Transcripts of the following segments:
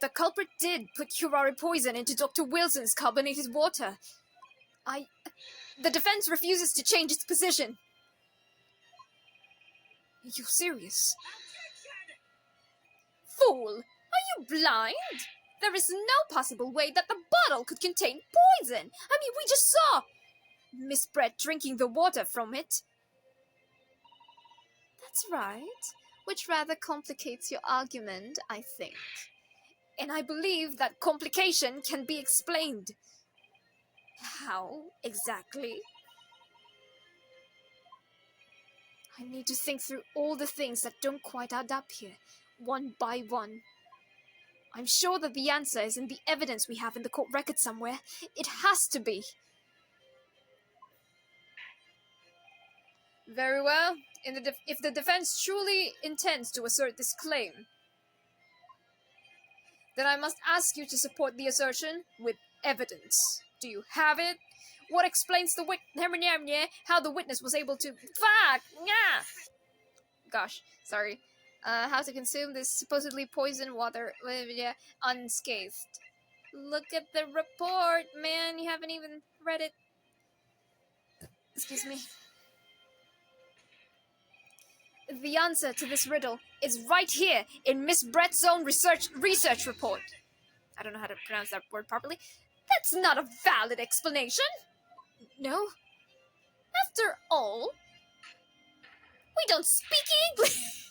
the culprit did put curare poison into Dr. Wilson's carbonated water. The defense refuses to change its position. Are you serious? Fool! Are you blind? There is no possible way that the bottle could contain poison. I mean, we just saw Miss Brett drinking the water from it. That's right, which rather complicates your argument, I think. And I believe that complication can be explained. How exactly? I need to think through all the things that don't quite add up here, one by one. I'm sure that the answer is in the evidence we have in the court record somewhere. It has to be. Very well. If the defense truly intends to assert this claim, then I must ask you to support the assertion with evidence. Do you have it? What explains how the witness was able to... Gosh, sorry. How to consume this supposedly poisoned water unscathed. Look at the report, man. You haven't even read it. Excuse me. The answer to this riddle is right here in Miss Brett's own research report. I don't know how to pronounce that word properly. That's not a valid explanation. No? After all, we don't speak English.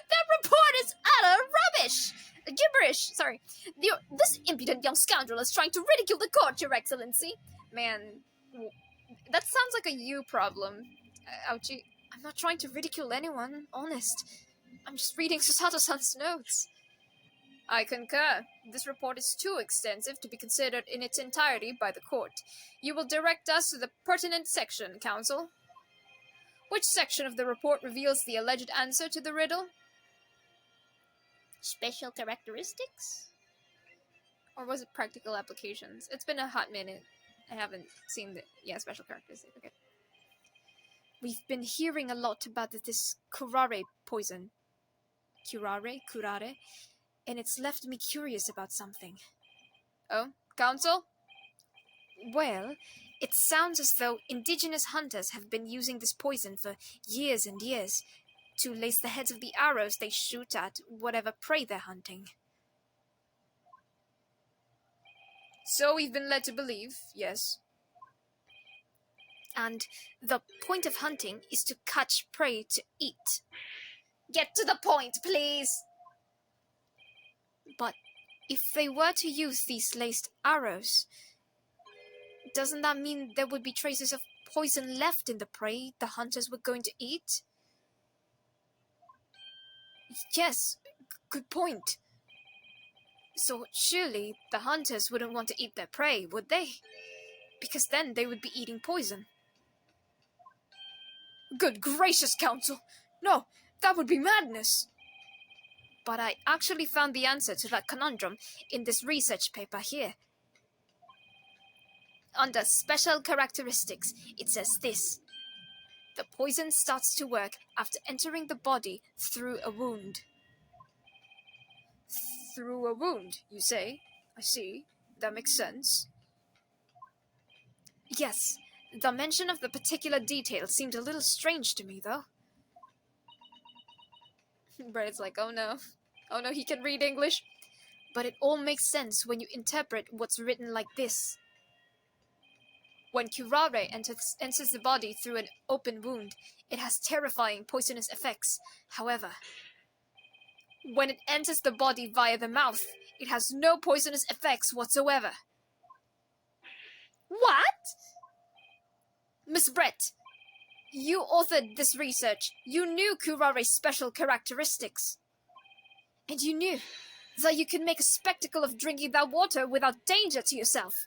That report is utter rubbish. Gibberish. Sorry. This impudent young scoundrel is trying to ridicule the court, Your Excellency. Man, that sounds like a you problem. Ouchie. I'm not trying to ridicule anyone, honest. I'm just reading Susato-san's notes. I concur. This report is too extensive to be considered in its entirety by the court. You will direct us to the pertinent section, counsel. Which section of the report reveals the alleged answer to the riddle? Special characteristics? Or was it practical applications? It's been a hot minute. I haven't seen the... Yeah, special characteristics. Okay. We've been hearing a lot about this curare poison. Curare? And it's left me curious about something. Oh, counsel? Well, it sounds as though indigenous hunters have been using this poison for years and years to lace the heads of the arrows they shoot at whatever prey they're hunting. So we've been led to believe, yes. And the point of hunting is to catch prey to eat. Get to the point, please! But if they were to use these laced arrows, doesn't that mean there would be traces of poison left in the prey the hunters were going to eat? Yes, good point. So surely the hunters wouldn't want to eat their prey, would they? Because then they would be eating poison. Good gracious, counsel! No, that would be madness! But I actually found the answer to that conundrum in this research paper here. Under special characteristics, it says this. The poison starts to work after entering the body through a wound. Through a wound, you say? I see. That makes sense. Yes, the mention of the particular detail seemed a little strange to me, though. Brett's like, oh no, he can read English. But it all makes sense when you interpret what's written like this. When curare enters the body through an open wound, it has terrifying poisonous effects. However, when it enters the body via the mouth, it has no poisonous effects whatsoever. What? Miss Brett, you authored this research. You knew curare's special characteristics. And you knew that you could make a spectacle of drinking that water without danger to yourself.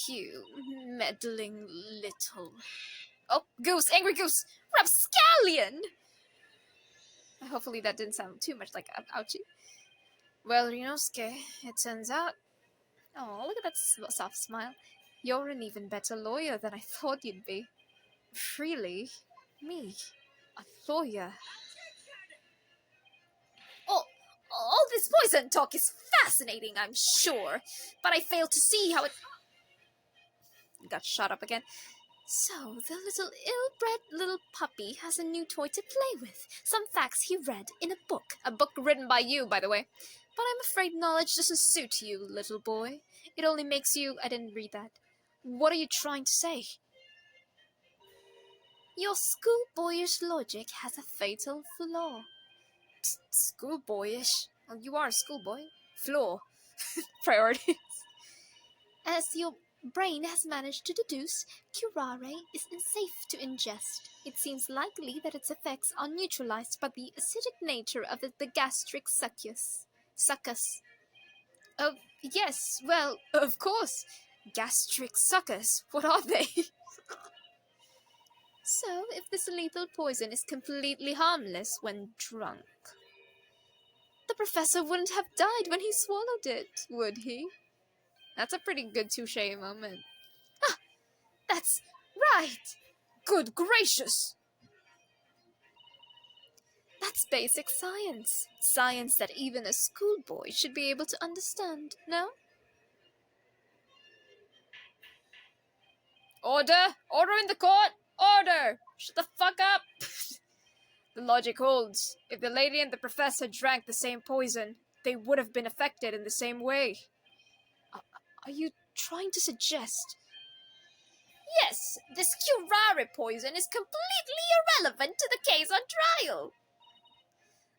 You meddling little... Oh, goose! Angry goose! Rapscallion! Hopefully that didn't sound too much like ouchie. Well, Ryunosuke, it turns out... Oh, look at that soft smile. You're an even better lawyer than I thought you'd be. Really? Me? A lawyer? All this poison talk is fascinating, I'm sure, but I fail to see how it... Got shot up again. So, the little ill-bred little puppy has a new toy to play with. Some facts he read in a book. A book written by you, by the way. But I'm afraid knowledge doesn't suit you, little boy. It only makes you... I didn't read that. What are you trying to say? Your schoolboyish logic has a fatal flaw. Psst, schoolboyish? Well, you are a schoolboy. Flaw. Priorities. As your brain has managed to deduce, curare is unsafe to ingest. It seems likely that its effects are neutralized by the acidic nature of the gastric succus. Oh, yes, well, of course. Gastric suckers, what are they? So, if this lethal poison is completely harmless when drunk, the professor wouldn't have died when he swallowed it, would he? That's a pretty good touche moment. Ah, that's right! Good gracious! That's basic science. Science that even a schoolboy should be able to understand, no? Order! Order in the court! Order! Shut the fuck up! The logic holds. If the lady and the professor drank the same poison, they would have been affected in the same way. Are you trying to suggest... Yes, this curare poison is completely irrelevant to the case on trial.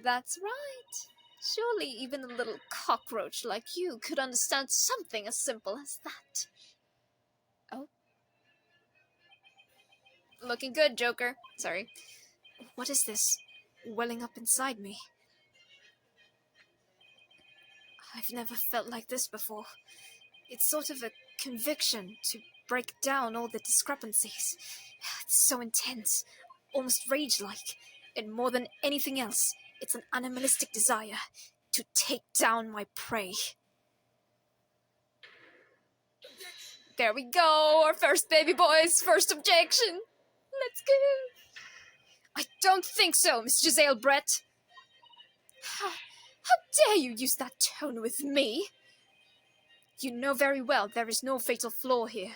That's right. Surely even a little cockroach like you could understand something as simple as that. Oh? Looking good, Joker. Sorry. What is this welling up inside me? I've never felt like this before. It's sort of a conviction to break down all the discrepancies. It's so intense, almost rage-like, and more than anything else, it's an animalistic desire to take down my prey. There we go, our first baby boy's first objection. Let's go. I don't think so, Miss 𝔹𝕣𝕠𝕠𝕦𝕘𝕙. How dare you use that tone with me? You know very well there is no fatal flaw here.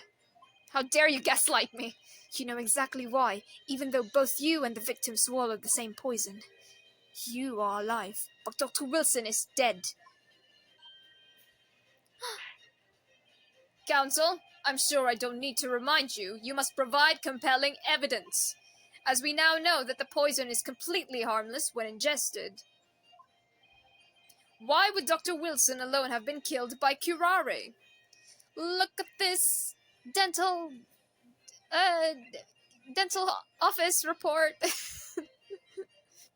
How dare you gaslight me? You know exactly why, even though both you and the victim swallowed the same poison. You are alive, but Dr. Wilson is dead. Counsel, I'm sure I don't need to remind you, you must provide compelling evidence, as we now know that the poison is completely harmless when ingested. Why would Dr. Wilson alone have been killed by curare? Look at this dental office report.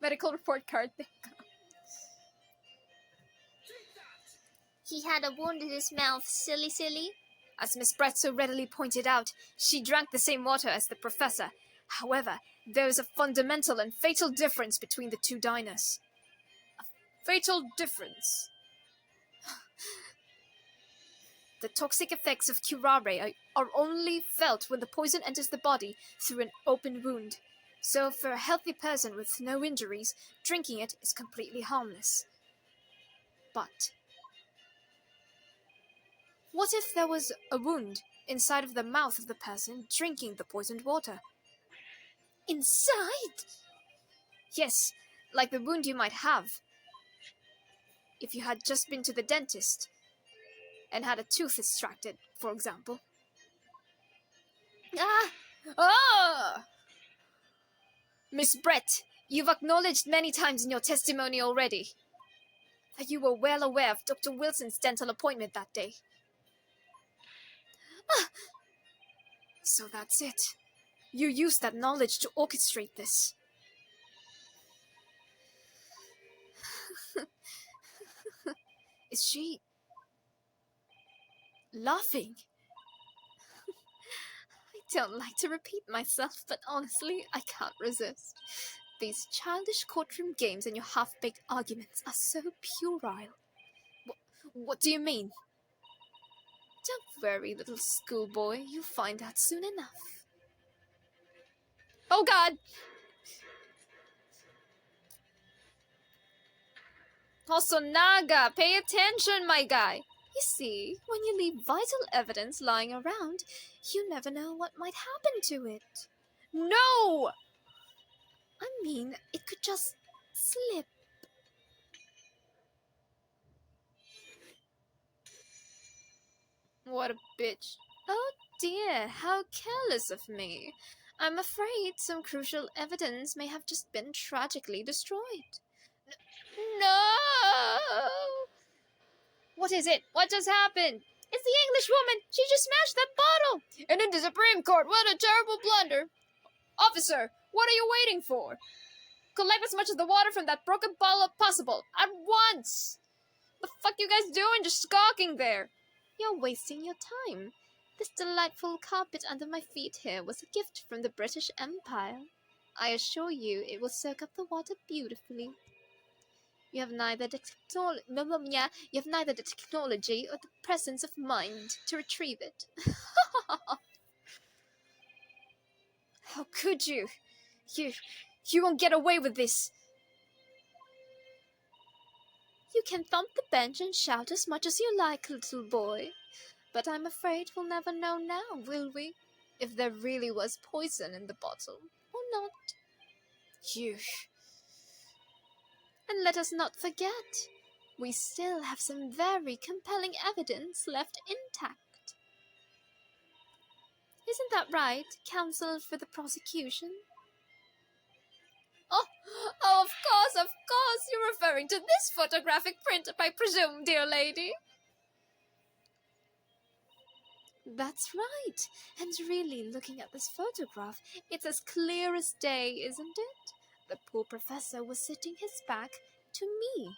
Medical report card. He had a wound in his mouth, silly. As Miss Brett so readily pointed out, she drank the same water as the professor. However, there is a fundamental and fatal difference between the two diners. A fatal difference. The toxic effects of curare are only felt when the poison enters the body through an open wound. So for a healthy person with no injuries, drinking it is completely harmless. But what if there was a wound inside of the mouth of the person drinking the poisoned water? Inside? Yes, like the wound you might have if you had just been to the dentist and had a tooth extracted, for example. Miss Brett, you've acknowledged many times in your testimony already that you were well aware of Dr. Wilson's dental appointment that day. So that's it. You used that knowledge to orchestrate this. Is she laughing? I don't like to repeat myself, but honestly, I can't resist. These childish courtroom games and your half-baked arguments are so puerile. What do you mean? Don't worry, little schoolboy. You'll find out soon enough. Oh, God! Hosonaga, pay attention, my guy. You see, when you leave vital evidence lying around, you never know what might happen to it. No! I mean, it could just slip. What a bitch. Oh dear, how careless of me. I'm afraid some crucial evidence may have just been tragically destroyed. No! What is it? What just happened? It's the English woman! She just smashed that bottle! And into the Supreme Court! What a terrible blunder! Officer, what are you waiting for? Collect as much of the water from that broken bottle as possible! At once! The fuck you guys doing just skulking there? You're wasting your time. This delightful carpet under my feet here was a gift from the British Empire. I assure you it will soak up the water beautifully. You have neither the technology or the presence of mind to retrieve it. How could you? You won't get away with this. You can thump the bench and shout as much as you like, little boy. But I'm afraid we'll never know now, will we? If there really was poison in the bottle, or not. Phew. And let us not forget, we still have some very compelling evidence left intact. Isn't that right, counsel for the prosecution? Oh, of course, you're referring to this photographic print, I presume, dear lady. That's right, and really, looking at this photograph, it's as clear as day, isn't it? The poor professor was sitting his back to me.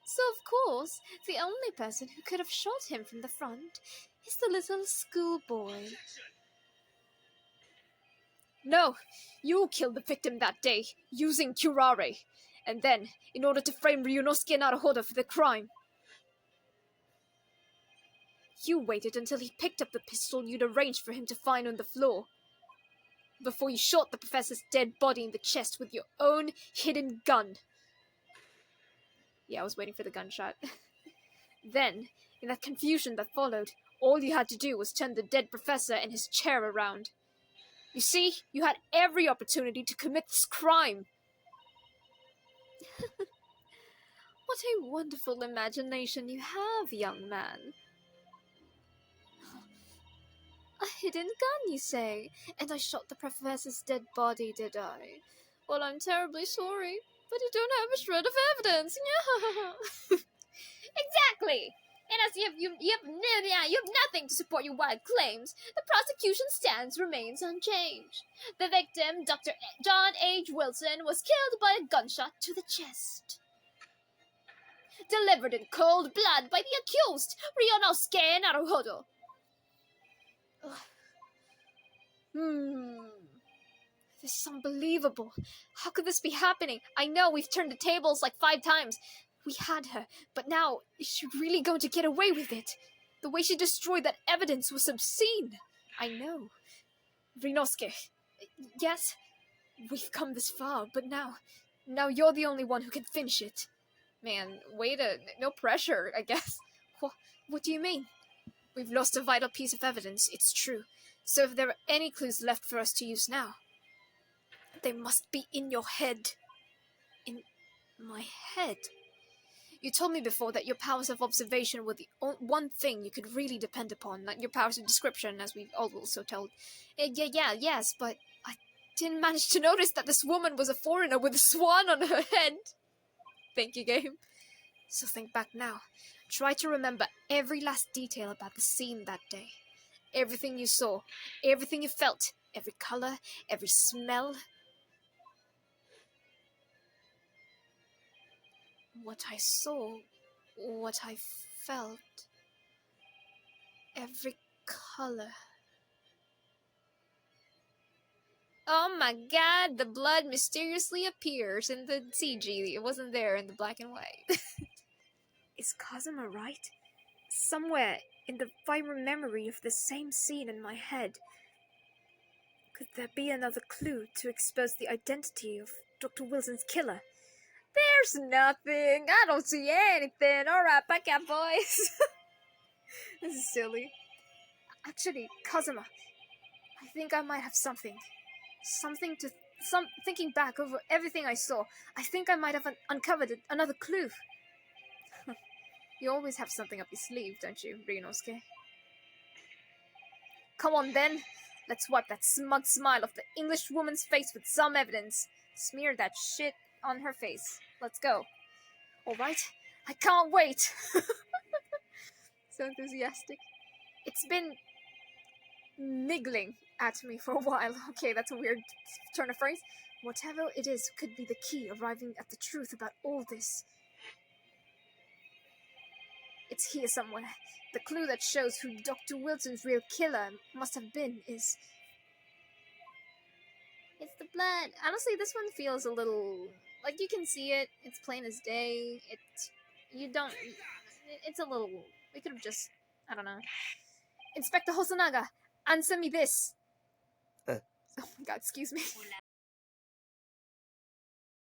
So, of course, the only person who could have shot him from the front is the little schoolboy. No, you killed the victim that day, using Curare, and then, in order to frame Ryunosuke Naruhodo for the crime, you waited until he picked up the pistol you'd arranged for him to find on the floor, before you shot the professor's dead body in the chest with your own hidden gun. Yeah, I was waiting for the gunshot. Then, in that confusion that followed, all you had to do was turn the dead professor and his chair around. You see, you had every opportunity to commit this crime. What a wonderful imagination you have, young man. A hidden gun, you say? And I shot the professor's dead body, did I? Well, I'm terribly sorry, but you don't have a shred of evidence. Exactly! And as you have nothing to support your wild claims, the prosecution's stance remains unchanged. The victim, Dr. John H. Wilson, was killed by a gunshot to the chest. Delivered in cold blood by the accused, Ryunosuke Naruhodo. This is unbelievable. How could this be happening? I know we've turned the tables like 5 times. We had her, but now, is she really going to get away with it? The way she destroyed that evidence was obscene. I know. Ryunosuke, yes, we've come this far, but now you're the only one who can finish it. Man, no pressure, I guess. What do you mean? We've lost a vital piece of evidence, it's true. So if there are any clues left for us to use now, they must be in your head. In my head? You told me before that your powers of observation were the one thing you could really depend upon, not your powers of description, as we've also told. Yes, but I didn't manage to notice that this woman was a foreigner with a swan on her head. Thank you, game. So think back now. Try to remember every last detail about the scene that day. Everything you saw, everything you felt, every color, every smell. What I saw, what I felt, every color. Oh my god, the blood mysteriously appears in the CG. It wasn't there in the black and white. Is Kazuma right? Somewhere in the vibrant memory of the same scene in my head. Could there be another clue to expose the identity of Dr. Wilson's killer? There's nothing. I don't see anything. Alright, back out, boys. This is silly. Actually, Kazuma, I think I might have something. Thinking back over everything I saw, I think I might have uncovered another clue. You always have something up your sleeve, don't you, Ryunosuke? Come on, then. Let's wipe that smug smile off the English woman's face with some evidence. Smear that shit on her face. Let's go. Alright? I can't wait! So enthusiastic. It's been niggling at me for a while. Okay, that's a weird turn of phrase. Whatever it is could be the key arriving at the truth about all this. It's here somewhere. The clue that shows who Dr. Wilson's real killer must have been is... It's the blood. Honestly, this one feels a little... Like, you can see it. It's plain as day. It's a little... We could have just... I don't know. Inspector Hosonaga, answer me this. Oh my god, excuse me.